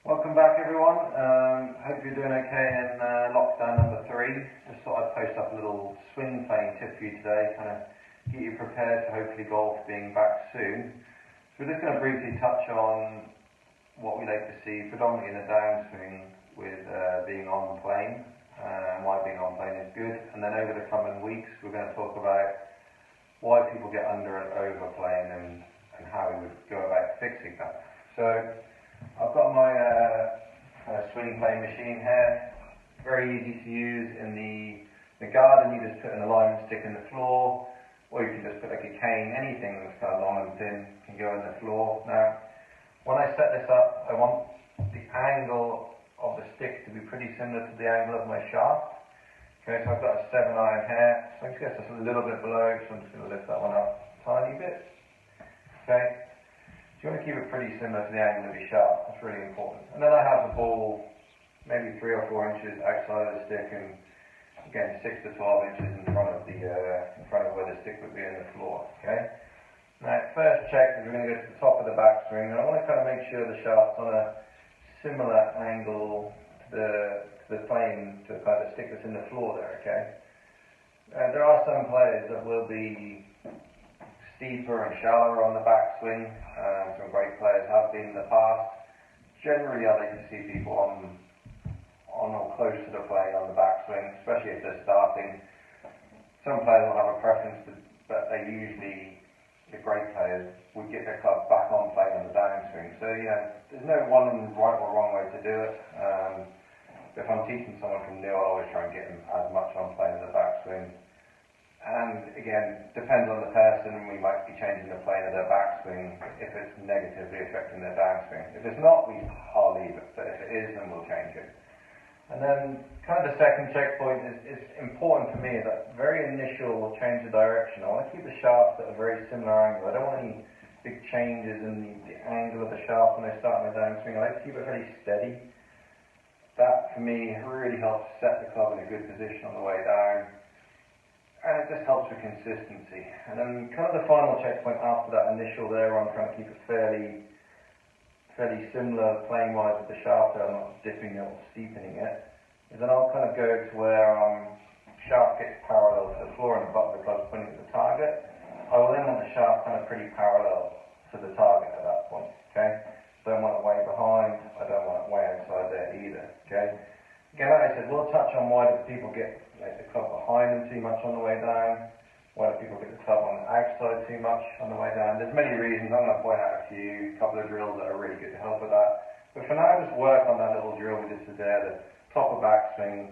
Welcome back everyone. Hope you're doing okay in lockdown number 3. Just thought I'd post up a little swing playing tip for you today, kind of get you prepared for hopefully golf being back soon. So we're just going to briefly touch on what we like to see predominantly in the downswing with being on plane, and why being on plane is good. And then over the coming weeks we're going to talk about why people get under and over plane and how we would go about fixing that. So I've got my swing playing machine here. Very easy to use in the garden. You just put an alignment stick in the floor, or you can just put like a cane, anything that's kind of long and thin can go in the floor. Now, when I set this up, I want the angle of the stick to be pretty similar to the angle of my shaft. Okay, so I've got a 7-iron here, so I guess that's a little bit below, so I'm just going to lift that one up a tiny bit. Okay. So you want to keep it pretty similar to the angle of your shaft. That's really important. And then I have the ball maybe 3 or 4 inches outside of the stick, and again 6 to 12 inches in front of where the stick would be in the floor. Okay. Now first check is we're going to go to the top of the backswing, and I want to kind of make sure the shaft's on a similar angle to the plane, to the kind of stick that's in the floor there. Okay. There are some players that will be steeper and shallower on the backswing. Some great players have been in the past. Generally, I like to see people on or close to the plane on the backswing, especially if they're starting. Some players will have a preference, but they usually, the great players, would get their club back on plane on the downswing. So, there's no one right or wrong way to do it. If I'm teaching someone from new, I always try and get them as much on plane as the backswing. And again, depends on the person, we might be changing the plane of their backswing if it's negatively affecting their downswing. If it's not, I'll leave it, but if it is, then we'll change it. And then kind of the second checkpoint is important for me, that very initial change of direction. I want to keep the shaft at a very similar angle. I don't want any big changes in the angle of the shaft when I start my downswing. I like to keep it very steady. That for me really helps set the club in a good position on the way down. And it just helps with consistency. And then kind of the final checkpoint after that initial there, where I'm trying to keep it fairly similar plane-wise with the shaft there, I'm not dipping it or steepening it, is then I'll kind of go to where shaft gets parallel to the floor and the butt of the club's pointing at the target. I will then want the shaft kind of pretty parallel to the target at that point. Okay? Don't want it way behind, I don't want it way inside there either. Okay? Again, like I said, we'll touch on why do people get the club behind them too much on the way down, why do people get the club on the outside too much on the way down. There's many reasons. I'm going to point out a couple of drills that are really good to help with that. But for now, just work on that little drill we just did there, the top of backswing,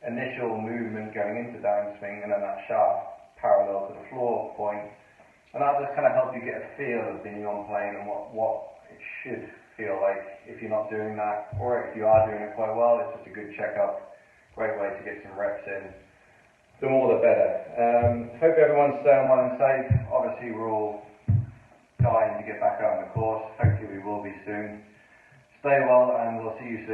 initial movement going into downswing, and then that shaft parallel to the floor point. And that'll just kind of help you get a feel of being on plane and what it should feel like if you're not doing that, or if you are doing it quite well. It's just a good checkup. Great way to get some reps in. The more the better. Hope everyone's staying well and safe. Obviously we're all dying to get back out on the course. Hopefully we will be soon. Stay well and we'll see you soon.